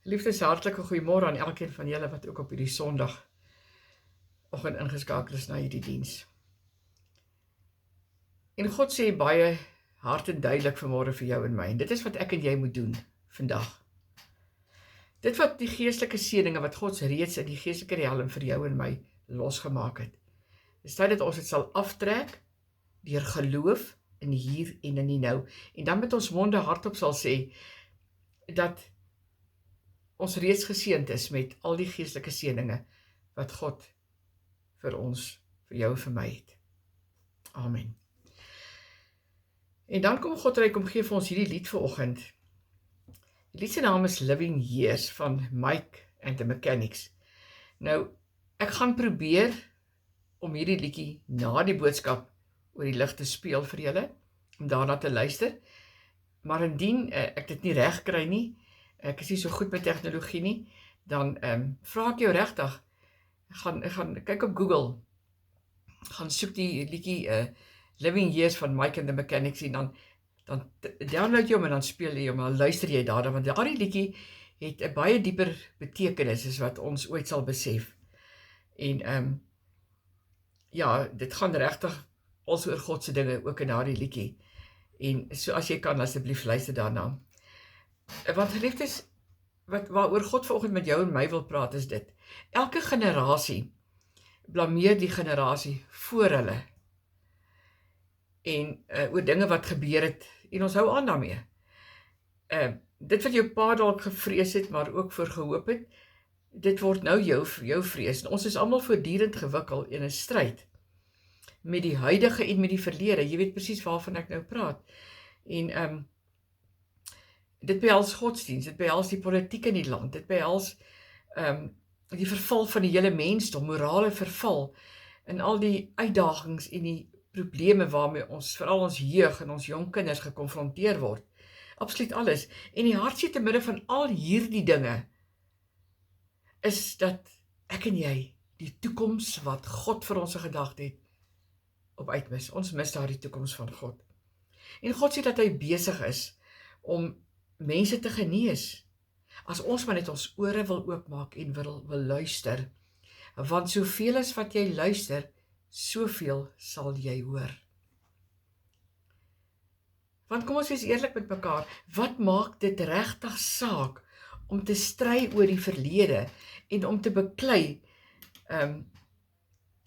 Liefdes, hartlike goeiemôre aan elkeen van julle wat ook op hierdie Sondagoggend ingeskakel is na hierdie diens. En God sê baie hard en duidelik vanmôre vir jou en my. En dit is wat ek en jy moet doen vandag. Dit wat die geestelike seëninge wat God reeds in die geestelike riem vir jou en my losgemaak het. Dis tyd dat ons dit sal aftrek deur geloof in die hier en in die nou. En dan met ons monde hardop sal sê dat ons reeds geseënd is met al die geestelike seëninge wat God vir ons, vir jou en vir my het. Amen. En dan kom God en hy kom gee vir ons hierdie lied vanoggend. Die lied se naam is Living Years van Mike and the Mechanics. Nou, ek gaan probeer om hierdie liedjie na die boodskap oor die lig te speel vir julle, om daarna te luister. Maar indien ek dit nie reg kry nie, ek is nie so goed met tegnologie nie, dan vra ek jou regtig, ek gaan kyk op Google, gaan soek die liedjie Living Years van Mike and the Mechanics en dan download jy hom en dan speel jy hom, dan luister jy daarna, want daardie liedjie het 'n baie dieper betekenis as wat ons ooit sal besef. En ja, dit gaan regtig als oor God se dinge ook in daardie liedjie. En so as jy kan, asseblief luister daarna. Want geliefdes, waaroor God vanoggend met jou en my wil praat is dit. Elke generasie blameer die generasie voor hulle. En oor dinge wat gebeur het, en ons hou aan daarmee. Dit wat jou pa dalk gevrees het, maar ook voor gehoop het, dit word nou jou vrees. En ons is almal voortdurend gewikkel in 'n stryd met die huidige en met die verlede. Jy weet presies waarvan ek nou praat. En dit behels godsdienst, dit behels die politiek in die land, dit behels die verval van die hele mensdom, morale verval, en al die uitdagings en die probleme waarmee ons, veral ons jeug en ons jong kinders gekonfronteer word. Absoluut alles. En die hartseer te midde van al hierdie dinge is dat ek en jy die toekoms wat God vir ons gedagte het op uitmis. Ons mis daar die toekoms van God. En God sê dat hy besig is om mense te genees. As ons maar net ons ore wil oopmaak en wil luister. Want soveel as wat jy luister, soveel sal jy hoor. Want kom ons wees eerlik met mekaar, wat maak dit regtig saak om te stry oor die verlede en om te beklei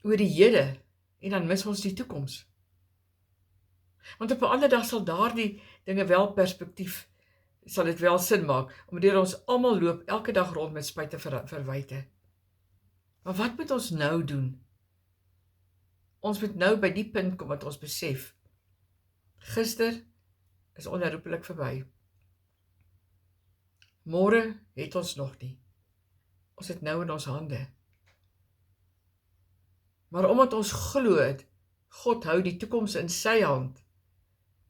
oor die hede, en dan mis ons die toekoms. Want op 'n ander dag sal daardie dinge wel perspektief, sal dit wel sin maak, omdat ons almal loop elke dag rond met spyt en verwyte. Maar wat moet ons nou doen? Ons moet nou by die punt kom wat ons besef, gister is onherroepelik verby. Môre het ons nog nie. Ons het nou in ons hande. Maar omdat ons glo, God hou die toekoms in sy hand,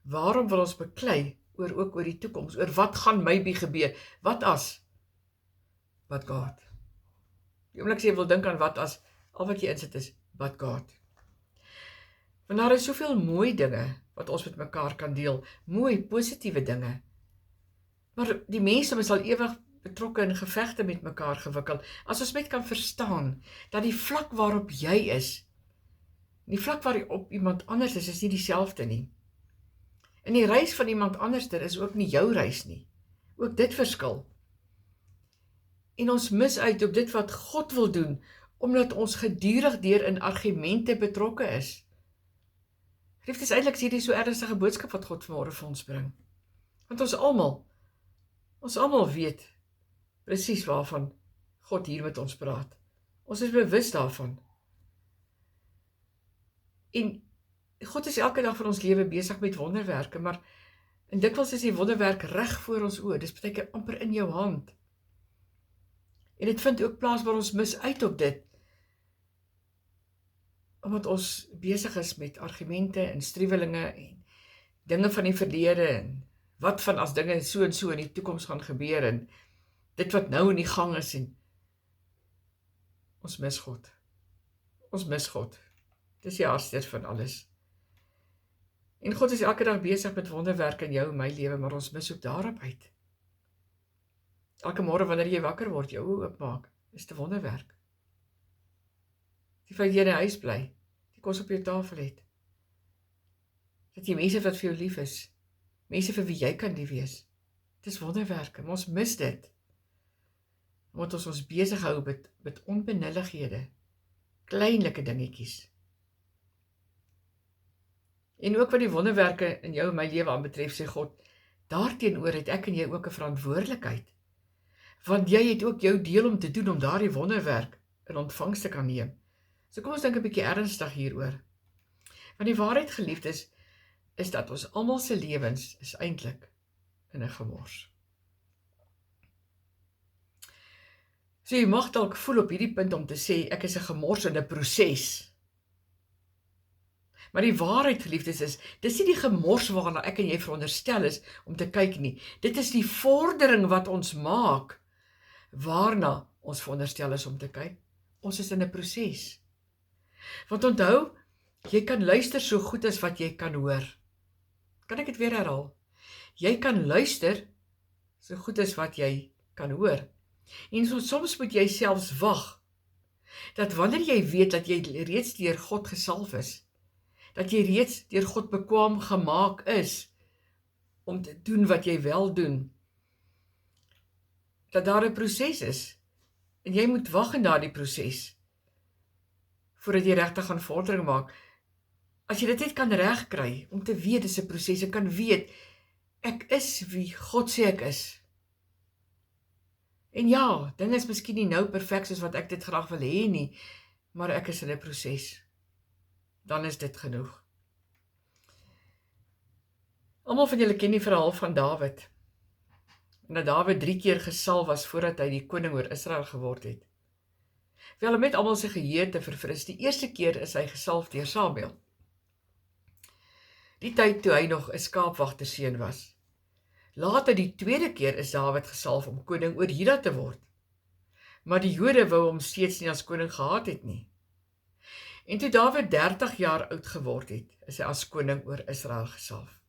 waarom wil ons beklei ook oor die toekoms, oor wat gaan maybe gebeur? Wat as? But God. Die oomblik as jy wil dink aan wat as, al wat jy insit is, but God. Want daar is soveel mooi dinge wat ons met mekaar kan deel, mooi, positiewe dinge. Maar die mense is al ewig betrokke in gevegte met mekaar gewikkel. As ons net kan verstaan dat die vlak waarop jy is, die vlak waarop iemand anders is nie dieselfde nie. En die reis van iemand anderster is ook nie jou reis nie. Ook dit verskil. En ons mis uit op dit wat God wil doen, omdat ons gedurig deur in argumente betrokke is. Geliefdes, eintlik is hierdie so ernstige boodskap wat God vanmôre vir ons bring. Want ons almal weet presies waarvan God hier met ons praat. Ons is bewus daarvan. En God is elke dag van ons lewe besig met wonderwerke, maar en dikwels is die wonderwerk reg voor ons oë. Dis baie keer amper in jou hand. En dit vind ook plaas waar ons mis uit op dit, omdat ons besig is met argumente en striwelinge en dinge van die verlede en wat van as dinge so en so in die toekoms gaan gebeur en dit wat nou in die gang is en ons mis God. Ons mis God. Dis die hartseer van alles. En God is elke dag besig met wonderwerke in jou en my lewe, maar ons mis ook daarop uit. Elke môre wanneer jy wakker word, jou oë oopmaak, is 'n wonderwerk. Die feit jy in 'n huis bly, die kos op jou tafel het, dat jy mense wat vir jou lief is, mense vir wie jy kan lief wees. Dit is wonderwerke, maar ons mis dit. Omdat ons besig hou met onbenullighede, kleinlike dingetjies. En ook wat die wonderwerke in jou en my lewe aanbetref, sê God, daarteenoor het ek en jy ook 'n verantwoordelikheid. Want jy het ook jou deel om te doen om daardie wonderwerk in ontvangs te kan neem. So kom ons dink 'n bietjie ernstig hieroor. Want die waarheid, geliefdes, is dat ons almal se lewens is eintlik in 'n gemors. So jy mag dalk voel op hierdie punt om te sê, ek is 'n gemors in 'n proses. Maar die waarheid, geliefdes, is, dis nie die gemors waarna ek en jy veronderstel is om te kyk nie. Dit is die vordering wat ons maak, waarna ons veronderstel is om te kyk. Ons is in 'n proses. Want onthou, jy kan luister so goed as wat jy kan hoor. Kan ek dit weer herhaal? Jy kan luister so goed as wat jy kan hoor. En soms moet jy selfs wag, dat wanneer jy weet dat jy reeds deur God gesalf is, dat jy reeds deur God bekwaam gemaak is, om te doen wat jy wel doen, dat daar 'n proses is, en jy moet wag in daardie proses, voordat jy regtig gaan vordering maak. As jy dit net kan regkry, om te weet dis 'n proses, en kan weet, ek is wie God sê ek is. En ja, dinge is miskien nie nou perfek soos wat ek dit graag wil hê nie, maar ek is in 'n proses. Dan is dit genoeg. Almal van julle ken die verhaal van Dawid. En dat Dawid 3 keer gesalf was voordat hy die koning oor Israel geword het. Wel, om net almal sy geheue te verfris, die eerste keer is hy gesalf deur Samuel. Die tyd toe hy nog 'n skaapwagterseun was. Later die tweede keer is Dawid gesalf om koning oor Juda te word. Maar die Jode wou hom steeds nie as koning gehad het nie. En toe Dawid 30 jaar oud geword het, is hy as koning oor Israel gesalf.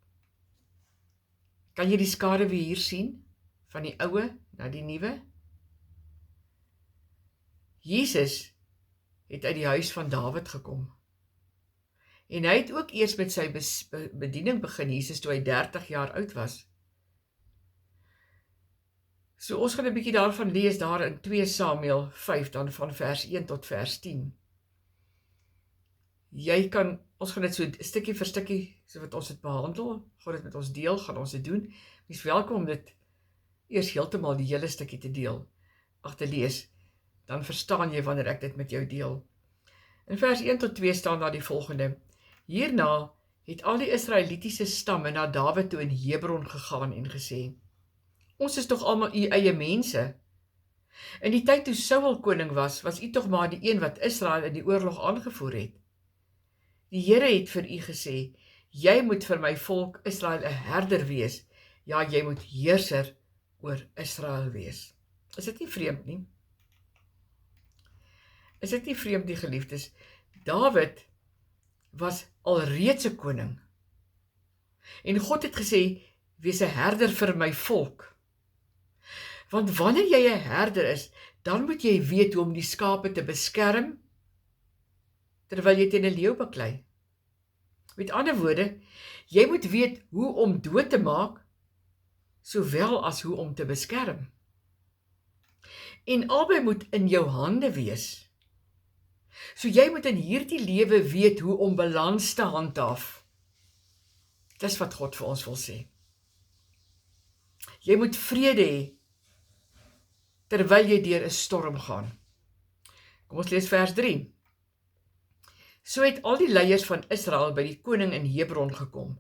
Kan jy die skaduwee hier sien, van die oue na die nuwe? Jesus het uit die huis van Dawid gekom. En hy het ook eers met sy bediening begin, Jesus, toe hy 30 jaar oud was. So ons gaan 'n bietjie daarvan lees daar in 2 Samuel 5, dan van vers 1 tot vers 10. Ons gaan dit so stukkie vir stukkie, so wat ons dit behandel, gaan dit met ons deel, gaan ons dit doen. Mens welkom om dit eers heeltemal die hele stukkie te deel, te lees, dan verstaan jy wanneer ek dit met jou deel. In vers 1 tot 2 staan daar die volgende: Hierna het al die Israelitiese stamme na Dawid toe in Hebron gegaan en gesê: Ons is tog almal u eie mense. In die tyd toe Saul koning was u tog maar die een wat Israel in die oorlog aangevoer het. Die Here het vir u gesê, jy moet vir my volk Israel 'n herder wees. Ja, jy moet heerser oor Israel wees. Is dit nie vreemd nie? Is dit nie vreemd, die geliefdes? Dawid was alreeds 'n koning. En God het gesê, wees 'n herder vir my volk. Want wanneer jy 'n herder is, dan moet jy weet hoe om die skape te beskerm, terwyl jy teen 'n leeu beklei. Met ander woorde, jy moet weet hoe om dood te maak, sowel as hoe om te beskerm. En albei moet in jou hande wees. So jy moet in hierdie lewe weet hoe om balans te handhaaf. Dis wat God vir ons wil sê. Jy moet vrede hê, terwyl jy deur 'n storm gaan. Kom ons lees vers 3. So het al die leiers van Israel by die koning in Hebron gekom.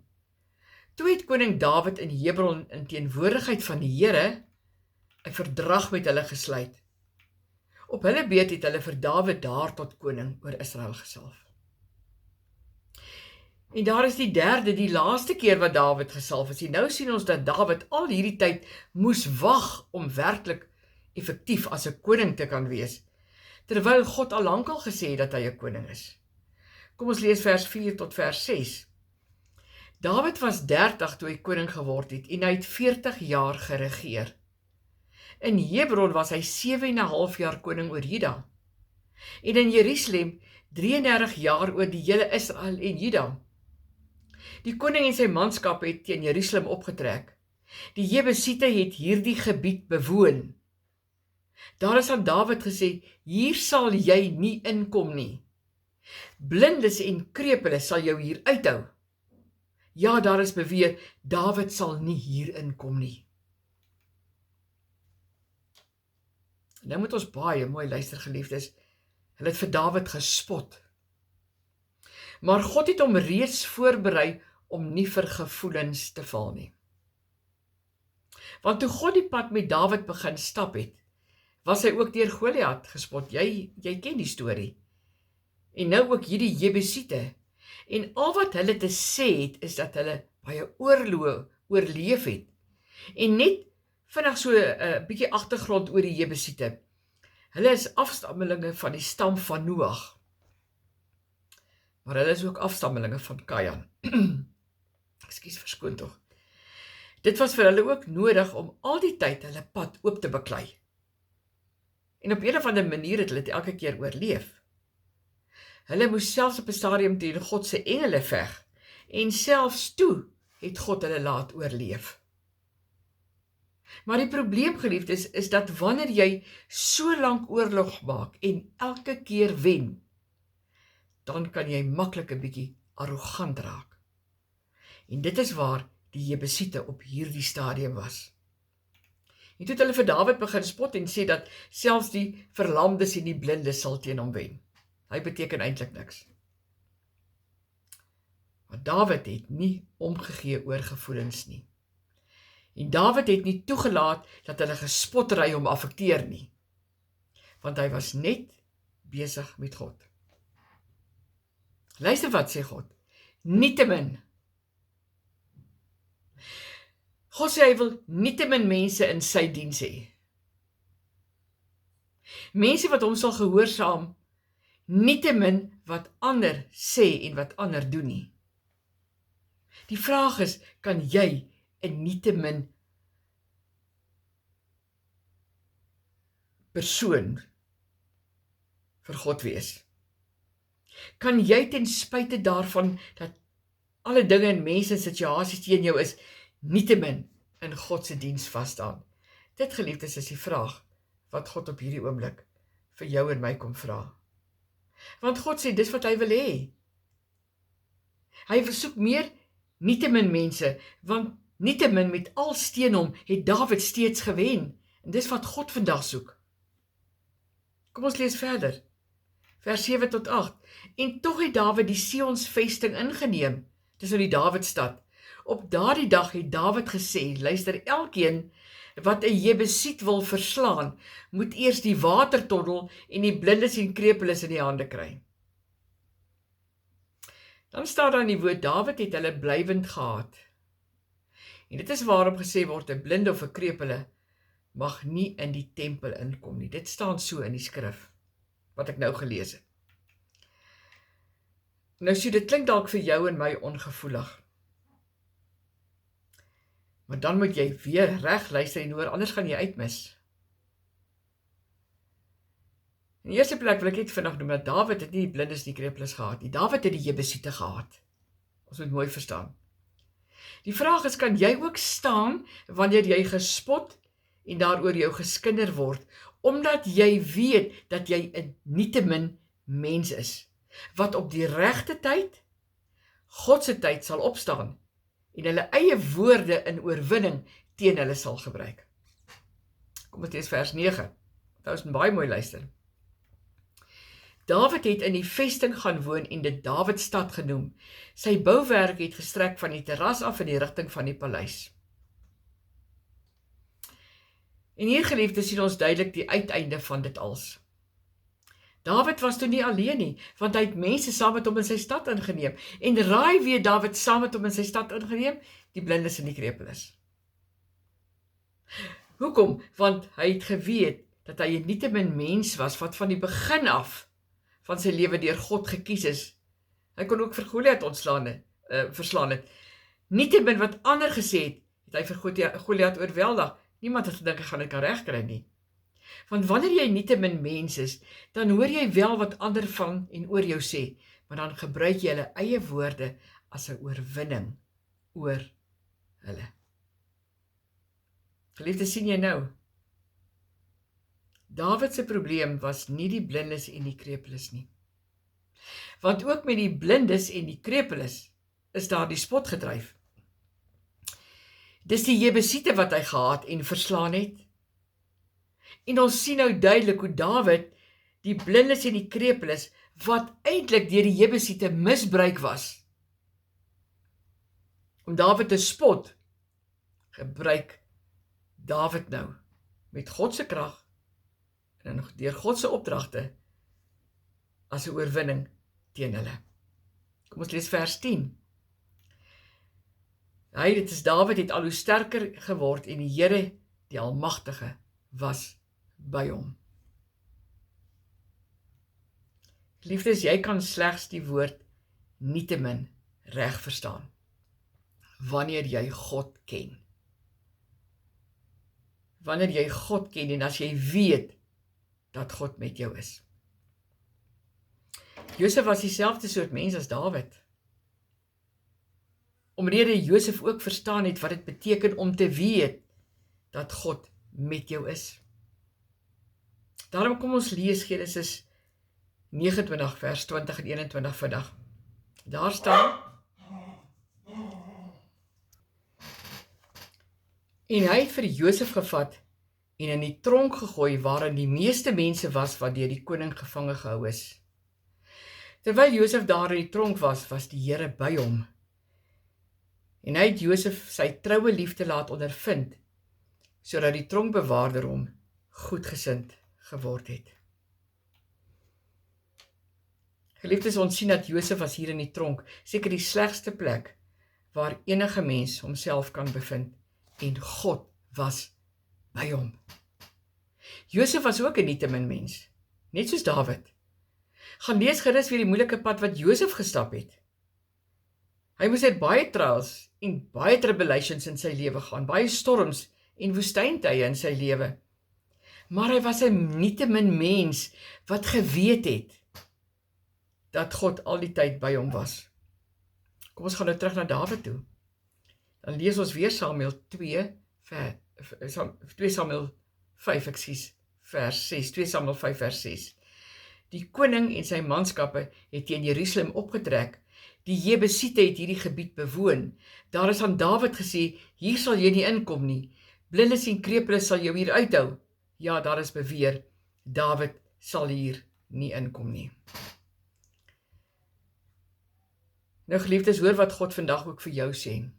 Toe het koning Dawid in Hebron in teenwoordigheid van die Here 'n verdrag met hulle gesluit. Op hulle beurt het hulle vir Dawid daar tot koning oor Israel gesalf. En daar is die derde, die laaste keer wat Dawid gesalf is. En nou sien ons dat Dawid al hierdie tyd moes wag om werklik effektief as 'n koning te kan wees, terwyl God al lankal gesê het dat hy 'n koning is. Kom ons lees vers 4 tot vers 6. Dawid was 30 toe hy koning geword het en hy het 40 jaar geregeer. In Hebron was hy 7,5 jaar koning oor Juda. En in Jerusalem 33 jaar oor die hele Israel en Juda. Die koning en sy manskap het teen Jerusalem opgetrek. Die Jebusiete het hierdie gebied bewoon. Daar is aan Dawid gesê, hier sal jy nie inkom nie. Blindes en krepeles sal jou hier uithou. Ja, daar is beweer, Dawid sal nie hier inkom nie. Nou moet ons baie mooi luister, geliefdes. Hulle het vir Dawid gespot. Maar God het hom reeds voorberei om nie vir gevoelens te val nie. Want toe God die pad met Dawid begin stap het, was hy ook deur Goliat gespot. Jy ken die storie. En nou ook hierdie Jebusiete. En al wat hulle te sê het, is dat hulle baie oorloë oorleef het. En net vinnig so 'n bietjie agtergrond oor die Jebusiete. Hulle is afstammelinge van die stam van Noag. Maar hulle is ook afstammelinge van Kajan. Ekskuus, verskoon tog. Dit was vir hulle ook nodig om al die tyd hulle pad oop te beklei. En op 'n of ander manier het hulle dit elke keer oorleef. Hulle moes selfs op 'n stadium teen God se engele veg, en selfs toe het God hulle laat oorleef. Maar die probleem, geliefdes, is dat wanneer jy so lank oorlog maak en elke keer wen, dan kan jy maklik 'n bietjie arrogant raak. En dit is waar die Jebusiete op hierdie stadium was. En toe het hulle vir Dawid begin spot en sê dat selfs die verlamdes en die blindes sal teen hom wen. Hy beteken eintlik niks. Maar Dawid het nie omgegee oor gevoelens nie. En Dawid het nie toegelaat dat hulle gespottery hom affekteer nie. Want hy was net besig met God. Luister wat sê God. Nietemin. God sê hy wil nietemin mense in sy diens hê. Mense wat hom sal gehoorsaam, nietemin wat ander sê en wat ander doen nie. Die vraag is, kan jy 'n nietemin persoon vir God wees? Kan jy ten spyte daarvan dat alle dinge en mense en situasies teen jou is, nietemin in God se diens vas staan? Dit, geliefdes, is die vraag wat God op hierdie oomblik vir jou en my kom vra. Want God sê, dis wat hy wil hê. Hy versoek meer nietemin mense, want nietemin met al steen hom het Dawid steeds gewen. En dis wat God vandag soek. Kom ons lees verder. Vers 7 tot 8. En tog het Dawid die Sionsvesting ingeneem. Dis nou die Dawidstad. Op daardie dag het Dawid gesê, luister, elkeen wat 'n Jebusiet wil verslaan, moet eers die watertonnel en die blindes en krepeles in die hande kry. Dan staan daar in die woord, Dawid het hulle blywend gehaat. En dit is waarom gesê word, 'n blinde of 'n krepele mag nie in die tempel inkom nie. Dit staan so in die skrif, wat ek nou gelees het. Nou sê, dit klink dalk vir jou en my ongevoelig. Maar dan moet jy weer reg luister en hoor, anders gaan jy uitmis. In die eerste plek wil ek net vinnig noem dat Dawid het nie die blindes nie krepeles gehad nie. Dawid het die Jebusiete gehad. Ons moet mooi verstaan. Die vraag is, kan jy ook staan wanneer jy gespot en daaroor jou geskinder word, omdat jy weet dat jy 'n nietemin mens is, wat op die regte tyd, God se tyd sal opstaan en hulle eie woorde in oorwinning teen hulle sal gebruik. Kom ons lees vers 9. Dit is baie mooi luister. Dawid het in die vesting gaan woon en dit Dawidstad genoem. Sy bouwerk het gestrek van die terras af in die rigting van die paleis. En hier, geliefdes, sien ons duidelik die uiteinde van dit als. Dawid was toe nie alleen nie, want hy het mense saam met hom in sy stad ingeneem. En raai wie Dawid saam met hom in sy stad ingeneem? Die blindes en die krepeles. Hoekom? Want hy het geweet dat hy 'n nietemin mens was, wat van die begin af van sy lewe deur God gekies is. Hy kon ook vir Goliat verslaan het. Nietemin wat ander gesê het, het hy vir Goliat oorweldig. Niemand het gedink ek gaan dit kan regkry nie. Want wanneer jy nietemin mens is, dan hoor jy wel wat ander van en oor jou sê, maar dan gebruik jy hulle eie woorde as 'n oorwinning oor hulle. Geliefdes, sien jy nou? Dawid se probleem was nie die blindes en die krepeles nie. Want ook met die blindes en die krepeles is daar die spot gedryf. Dis die Jebusiete wat hy gehaat en verslaan het. En ons sien nou duidelik hoe Dawid die blindes en die krepeles, wat eintlik deur die Jebusiete misbruik was, om Dawid te spot, gebruik Dawid nou met God se krag en deur God se opdragte as 'n oorwinning teen hulle. Kom ons lees vers 10. Dit is Dawid het al hoe sterker geword en die Here, die Almagtige, was by hom. Liefdes, jy kan slegs die woord nietemin reg verstaan wanneer jy God ken. Wanneer jy God ken en as jy weet dat God met jou is. Josef was dieselfde soort mens as Dawid. Omrede Josef ook verstaan het wat dit beteken om te weet dat God met jou is. Daarom kom ons lees Genesis 29 vers 20 en 21 vandag. Daar staan: En hy het vir Josef gevat en in die tronk gegooi waarin die meeste mense was wat deur die koning gevange gehou is. Terwyl Josef daar in die tronk was, was die Here by hom. En hy het Josef sy troue liefde laat ondervind, sodat die tronkbewaarder hom goedgesind geword het. Geliefdes, ons sien dat Josef was hier in die tronk, seker die slegste plek waar enige mens homself kan bevind, en God was by hom. Josef was ook 'n nietemin mens, net soos Dawid. Gaan lees gerus weer die moeilike pad wat Josef gestap het. Hy moes uit baie trials en baie tribulations in sy lewe gaan, baie storms en woestyntye in sy lewe. Maar hy was 'n nietemin mens wat geweet het dat God al die tyd by hom was. Kom ons gaan nou terug na Dawid toe. Dan lees ons weer Samuel 2 Samuel 5 vers 6. Die koning en sy manskappe het teen Jerusalem opgetrek. Die Jebusiete het hierdie gebied bewoon. Daar is aan Dawid gesê, hier sal jy nie inkom nie. Blindes en krepeles sal jou hier uithou. Ja, daar is beweer, Dawid sal hier nie inkom nie. Nou geliefdes, hoor wat God vandag ook vir jou sê.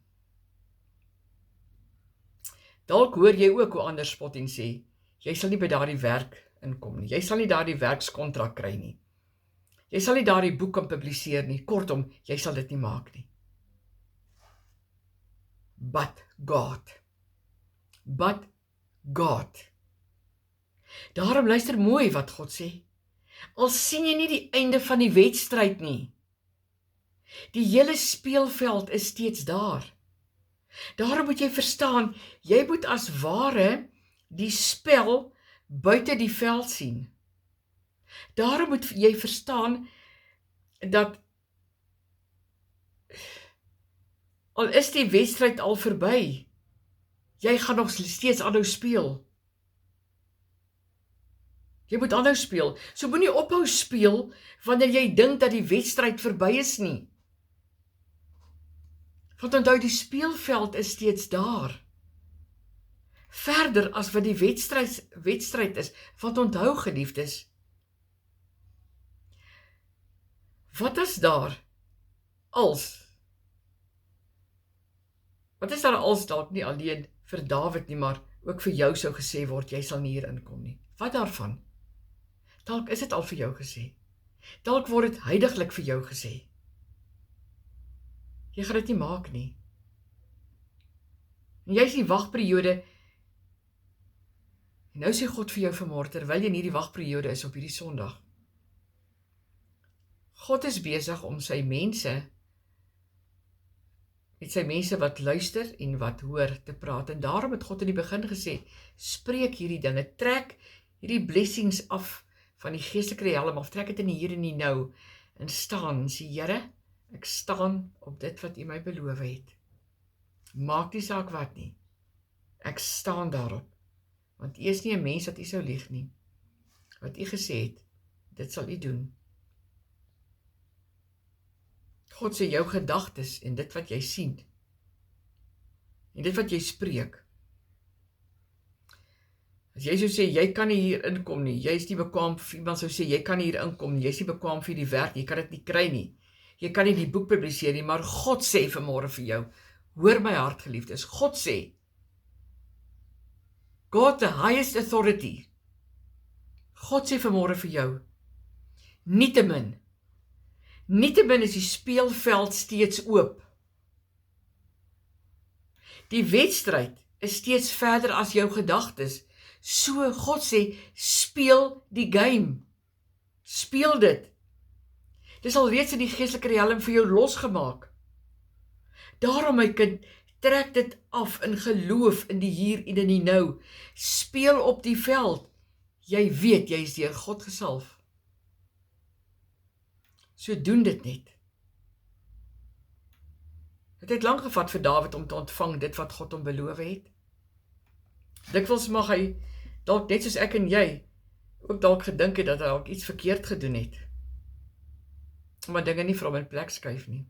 Dalk hoor jy ook hoe ander spot en sê, jy sal nie by daardie werk inkom nie. Jy sal nie daardie werkskontrak kry nie. Jy sal nie daardie boek kan publiseer nie. Kortom, jy sal dit nie maak nie. But God. Daarom luister mooi wat God sê. Al sien jy nie die einde van die wedstryd nie. Die hele speelveld is steeds daar. Daarom moet jy verstaan, jy moet as ware die spel buite die veld sien. Daarom moet jy verstaan dat al is die wedstryd al verby, jy gaan nog steeds aanhou speel. Jy moet aanhou speel. So moenie ophou speel wanneer jy dink dat die wedstryd verby is nie. Want onthou, die speelveld is steeds daar. Verder as wat die wedstryd is, want onthou geliefdes, wat is daar als dalk nie alleen vir Dawid nie, maar ook vir jou sou gesê word, jy sal nie hier inkom nie. Wat daarvan? Dalk is dit al vir jou gesê. Dalk word dit heiliglik vir jou gesê. Jy gaan dit nie maak nie. En jy is die wagperiode. En nou sê God vir jou vanmôre, terwyl jy in hierdie wagperiode is op hierdie Sondag. God is besig om sy mense het sy mense wat luister en wat hoor te praat. En daarom het God in die begin gesê, spreek hierdie dinge, trek hierdie blessings af van die geestelike helm af, trek dit in die hier en die nou, en staan, en sê, Here, ek staan op dit wat U my beloof het. Maak nie saak wat nie, ek staan daarop, want U is nie 'n mens dat U sou lieg nie. Wat U gesê het, dit sal U doen. God sê jou gedagtes en dit wat jy sien, en dit wat jy spreek. As jy sou sê, jy kan nie hier inkom nie, jy is nie bekwaam, iemand sou sê, jy kan nie hier inkom nie, jy is nie bekwaam vir die werk, jy kan dit nie kry nie, jy kan nie die boek publiseer nie, maar God sê vanmôre vir jou, hoor my hart geliefdes, God sê, God the highest authority, God sê vanmôre vir jou, nietemin is die speelveld steeds oop. Die wedstryd is steeds verder as jou gedagtes. So God sê, speel die game. Speel dit. Dis al reeds in die geestelike riem vir jou losgemaak. Daarom my kind, trek dit af in geloof in die hier en in die nou. Speel op die veld. Jy weet, jy is deur God gesalf. So doen dit net. Het het lank gevat vir Dawid om te ontvang dit wat God hom beloof het. Dikwels mag hy, dalk net soos ek en jy, ook dalk gedink het dat hy dalk iets verkeerd gedoen het. Maar dinge nie vir hom in plek skuif nie.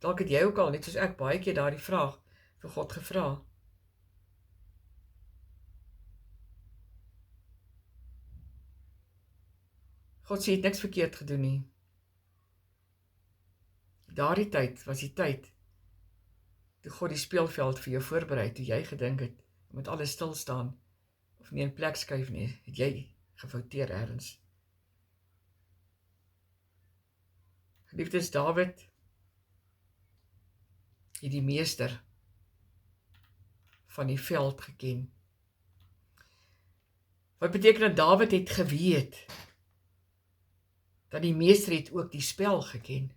Dalk het jy ook al, net soos ek, baie keer daardie vraag vir God gevra. God sê, het niks verkeerd gedoen nie. Daardie tyd was die tyd toe God die speelveld vir jou voorberei, toe jy gedink het, met alles stil staan, of nie in plek skuif nie, het jy gefouteer ergens. Geliefdes, Dawid het die meester van die veld geken. Wat beteken dat Dawid het geweet, dat die meester het ook die spel geken.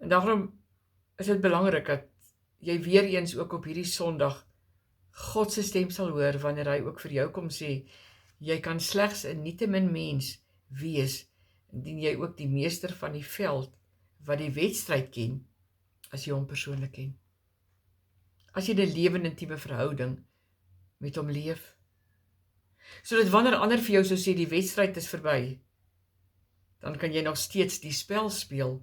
En daarom is dit belangrik dat jy weer eens ook op hierdie Sondag God se stem sal hoor wanneer hy ook vir jou kom sê, jy kan slegs 'n nietemin mens wees indien jy ook die meester van die veld wat die wedstryd ken, as jy hom persoonlik ken. As jy 'n lewende intieme verhouding met hom leef, sodat wanneer ander vir jou sou sê die wedstryd is verby, dan kan jy nog steeds die spel speel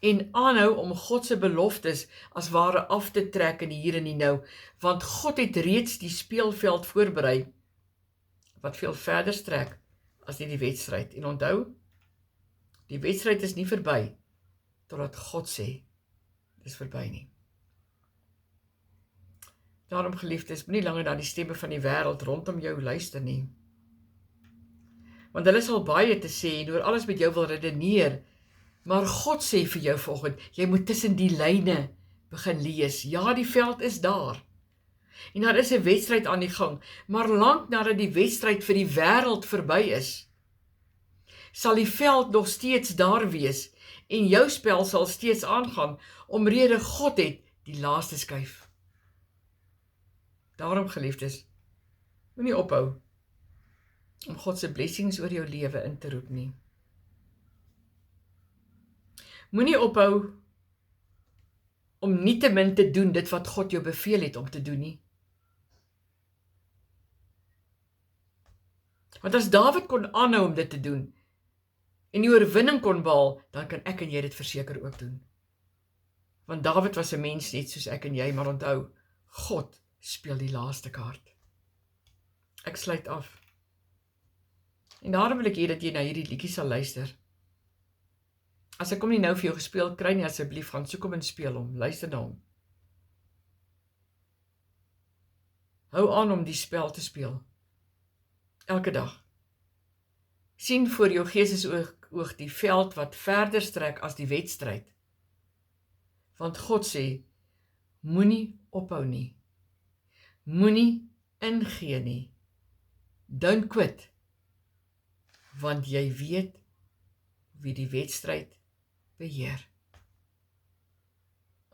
en aanhou om God se beloftes as ware af te trek in die hier en die nou, want God het reeds die speelveld voorberei, wat veel verder strek as nie die wedstryd. En onthou, die wedstryd is nie verby, totdat God sê, dis verby nie. Daarom geliefdes, moenie langer na die stemme van die wêreld rondom jou luister nie. Want hulle sal baie te sê en oor alles met jou wil redeneer, maar God sê vir jou vanoggend, jy moet tussen die lyne begin lees. Ja, die veld is daar. En daar is 'n wedstryd aan die gang, maar lank nadat die wedstryd vir die wêreld verby is, sal die veld nog steeds daar wees en jou spel sal steeds aangaan, omrede God het die laaste skuif. Daarom geliefdes, moenie ophou om God se blessings oor jou lewe in te roep nie. Moenie ophou om nietemin te doen dit wat God jou beveel het om te doen nie. Want as Dawid kon aanhou om dit te doen en die oorwinning kon behaal, dan kan ek en jy dit verseker ook doen. Want Dawid was 'n mens net soos ek en jy, maar onthou, God speel die laaste kaart. Ek sluit af. En daarom wil ek hê dat jy na hierdie liedjie sal luister. As ek hom nie nou vir jou gespeel kry nie, asseblief gaan soek hom en speel hom, luister na hom. Hou aan om die spel te speel. Elke dag. Sien voor jou geestesoog die veld wat verder strek as die wedstryd. Want God sê, moenie ophou nie. Moenie ingee nie. Don't quit. Want jy weet wie die wedstryd beheer.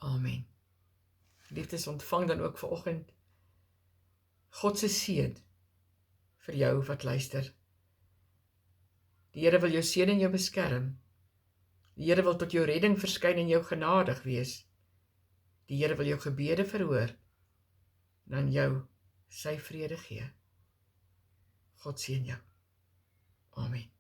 Amen. Liefdes, ontvang dan ook vanoggend God se seën vir jou wat luister. Die Here wil jou seën en jou beskerm. Die Here wil tot jou redding verskyn en jou genadig wees. Die Here wil jou gebede verhoor en aan jou sy vrede gee. God seën jou. Amen.